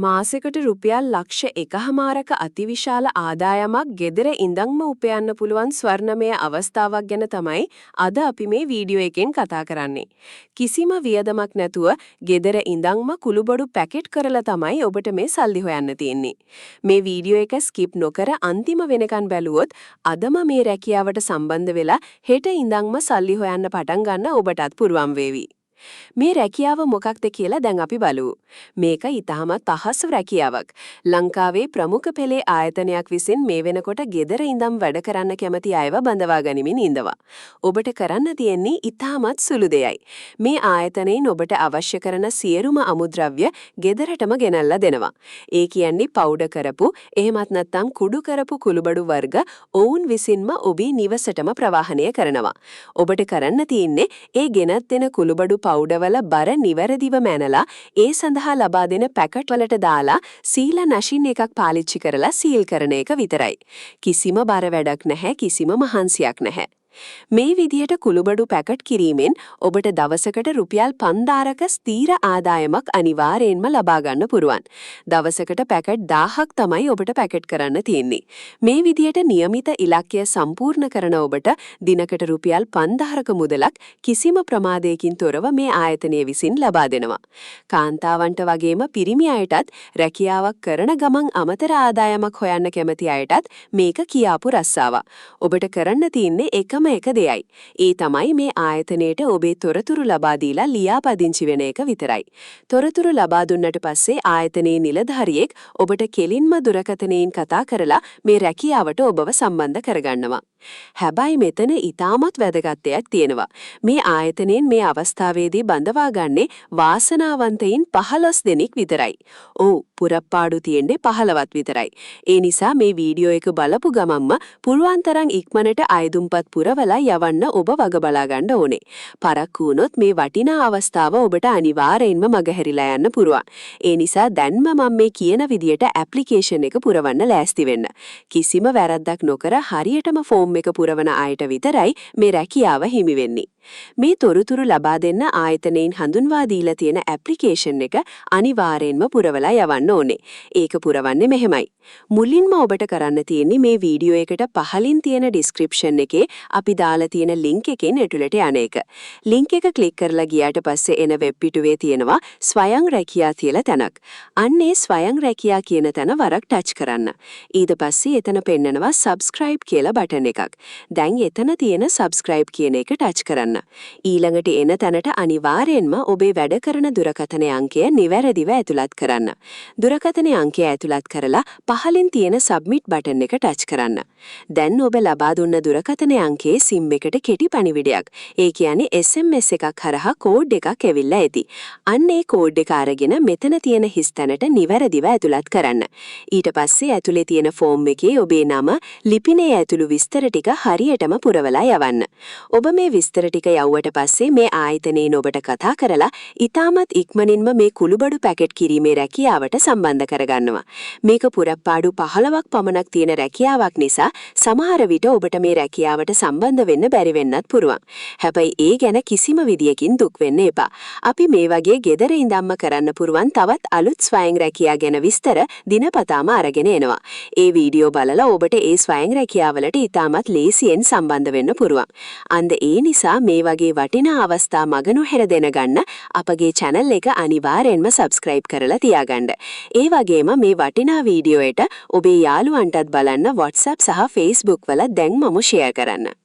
මාසෙකට රුපියල් ලක්ෂ 1.5ක අතිවිශාල ආදායමක් ගෙදර ඉඳන්ම උපයන්න පුළුවන් ස්වර්ණමය අවස්ථාවක් ගැන තමයි අද අපි මේ වීඩියෝ එකෙන් කතා කරන්නේ. කිසිම වියදමක් නැතුව ගෙදර ඉඳන්ම කුළුබඩු පැකට් කරලා තමයි ඔබට මේ සල්ලි හොයන්න තියෙන්නේ. මේ වීඩියෝ එක ස්කිප් නොකර අන්තිම වෙනකන් බැලුවොත් අදම මේ රැකියාවට සම්බන්ධ වෙලා හෙට ඉඳන්ම සල්ලි හොයන්න පටන් ගන්න ඔබටත් පුරුවන් වේවි. මේ රැකියාව මොකක්ද කියලා දැන් අපි බලමු. මේක ඊටමත් පහසු රැකියාවක්. ලංකාවේ ප්‍රමුඛ පෙළේ ආයතනයක් විසින් මේ වෙනකොට ගෙදර ඉඳන් වැඩ කරන්න කැමති අයව බඳවා ගනිමින් ඉඳවා. ඔබට කරන්න තියෙන්නේ ඊටමත් සුළු දෙයයි. මේ ආයතනයෙන් ඔබට අවශ්‍ය කරන සියලුම අමුද්‍රව්‍ය ගෙදරටම ගෙනල්ලා දෙනවා. ඒ කියන්නේ පවුඩර් කරපු, එහෙමත් නැත්නම් කුඩු කරපු කුළුබඩු වර්ග ඔවුන් විසින්ම ඔබේ නිවසටම ප්‍රවාහනය කරනවා. ඔබට කරන්න තියෙන්නේ ඒ ගෙනත් දෙන කුළුබඩු පවුඩරවල බර නිවැරදිව මැනලා ඒ සඳහා ලබා දෙන පැකට් වලට දාලා සීල නැෂින් එකක් පාවිච්චි කරලා සීල් කරන එක විතරයි. කිසිම බර වැඩක් නැහැ, කිසිම මහන්සියක් නැහැ. මේ විදිහට කුළුබඩු පැකට් කිරීමෙන් ඔබට දවසකට රුපියල් 5000ක ස්ථීර ආදායමක් අනිවාර්යයෙන්ම ලබා ගන්න පුරුවන්. දවසකට පැකට් 1000ක් තමයි ඔබට පැකට් කරන්න තියෙන්නේ. මේ විදිහට નિયમિત ඉලක්කය සම්පූර්ණ කරන ඔබට දිනකට රුපියල් 5000ක මුදලක් කිසිම ප්‍රමාදයකින් තොරව මේ ආයතනය විසින් ලබා දෙනවා. කාන්තාවන්ට වගේම පිරිමි අයටත් රැකියාවක් කරන ගමන් අමතර ආදායමක් හොයන්න කැමති අයටත් මේක කියාපු රස්සාවක්. ඔබට කරන්න තියෙන්නේ එකම එක දෙයයි. ඒ තමයි මේ ආයතනයේට ඔබේ තොරතුරු ලබා දීලා ලියාපදිංචි වෙන එක විතරයි. තොරතුරු ලබා දුන්නට පස්සේ ආයතනයේ නිලධාරියෙක් ඔබට කෙලින්ම දුරකථනයෙන් කතා කරලා මේ රැකියාවට ඔබව සම්බන්ධ කරගන්නවා. හැබැයි මෙතන ඊටමත් වැදගත් දෙයක් තියෙනවා. මේ ආයතනයෙන් මේ අවස්ථාවේදී බඳවා ගන්නේ වාසනාවන්තයින් 15 දෙනෙක් විතරයි. ඔව්, පුරප්පාඩු තියෙන්නේ 15ක් විතරයි. ඒ නිසා මේ වීඩියෝ එක බලපු ගමන්ම පුළුවන් තරම් ඉක්මනට අයදුම්පත් පුරවලා යවන්න ඔබ වග බලා ගන්න ඕනේ. පරක්කු වුණොත් මේ වටිනා අවස්ථාව ඔබට අනිවාර්යයෙන්ම මගහැරිලා යන්න පුරුවන්. ඒ නිසා දැන්ම මම මේ කියන විදියට ඇප්ලිකේෂන් එක පුරවන්න ලෑස්ති වෙන්න. කිසිම වැරද්දක් නොකර හරියටම ෆෝම් එක පුරවන අයට විතරයි මේ රැකියාව හිමි වෙන්නේ. මේ තොරතුරු ලබා දෙන්න ආයතනයෙන් හඳුන්වා දීලා තියෙන ඇප්ලිකේෂන් එක අනිවාර්යයෙන්ම පුරවලා යවන්න ඕනේ. ඒක පුරවන්නේ මෙහෙමයි. මුලින්ම ඔබට කරන්න තියෙන්නේ මේ වීඩියෝ එකට පහලින් තියෙන ඩිස්ක්‍රිප්ෂන් එකේ අපි දාලා තියෙන ලින්ක් එකෙන් ඇතුළට යන එක. ලින්ක් එක ක්ලික් කරලා ගියාට පස්සේ එන වෙබ් පිටුවේ තියෙනවා ස්වයං රැකියා කියලා තැනක්. අන්නේ ස්වයං රැකියා කියන තැන වරක් ටච් කරන්න. ඊට පස්සේ එතන පෙන්නනවා subscribe කියලා බටන් එකක්. දැන් එතන තියෙන subscribe කියන එක ටච් කරන්න. ඊළඟට එන තැනට අනිවාර්යයෙන්ම ඔබේ වැඩ කරන දුරකථන අංකය නිවැරදිව ඇතුළත් කරන්න. දුරකථන අංකය ඇතුළත් කරලා පහලින් තියෙන submit බටන් එක ටච් කරන්න. දැන් ඔබ ලබා දුන්න දුරකථන අංකයේ SIM එකට කෙටි පණිවිඩයක්. ඒ කියන්නේ SMS එකක් හරහා කෝඩ් එකක් ඇවිල්ලා ඇති. අන්න ඒ කෝඩ් එක අරගෙන මෙතන තියෙන හිස් තැනට නිවැරදිව ඇතුළත් කරන්න. ඊට පස්සේ ඇතුලේ තියෙන ෆෝම් එකේ ඔබේ නම, ලිපිනේ ඇතුළු විස්තර ටික හරියටම පුරවලා යවන්න. ඔබ මේ විස්තර ටික යවුවට පස්සේ මේ ආයතනයෙන් ඔබට කතා කරලා ඊටමත් ඉක්මනින්ම මේ කුළුබඩු පැකට් කිරීමේ රැකියාවට සම්බන්ධ කරගන්නවා. මේක පුරප්පාඩු 15ක් පමණක් තියෙන රැකියාවක් නිසා සමහර විට ඔබට මේ රැකියාවට සම්බන්ධ වෙන්න බැරි වෙන්නත් පුරුවන්. හැබැයි ඒ ගැන කිසිම විදියකින් දුක් වෙන්න එපා. අපි මේ වගේ ගෙදර ඉඳන්ම කරන්න පුරුවන් තවත් අලුත් ස්වයං රැකියා ගැන විස්තර දිනපතාම අරගෙන එනවා. ඒ වීඩියෝ බලලා ඔබට ඒ ස්වයං රැකියාවලට ඊටමත් ලේසියෙන් සම්බන්ධ වෙන්න පුරුවන්. අන්ද ඒ නිසා මේ වගේ වටිනා අවස්ථා මග නොහැර දෙනගන්න අපගේ channel එක අනිවාර්යෙන්ම subscribe කරලා තියාගන්න. ඒ වගේම මේ වටිනා වීඩියෝ එක ඔබේ යාළුවන්ටත් බලන්න WhatsApp සහ Facebook වල දැන්මම share කරන්න.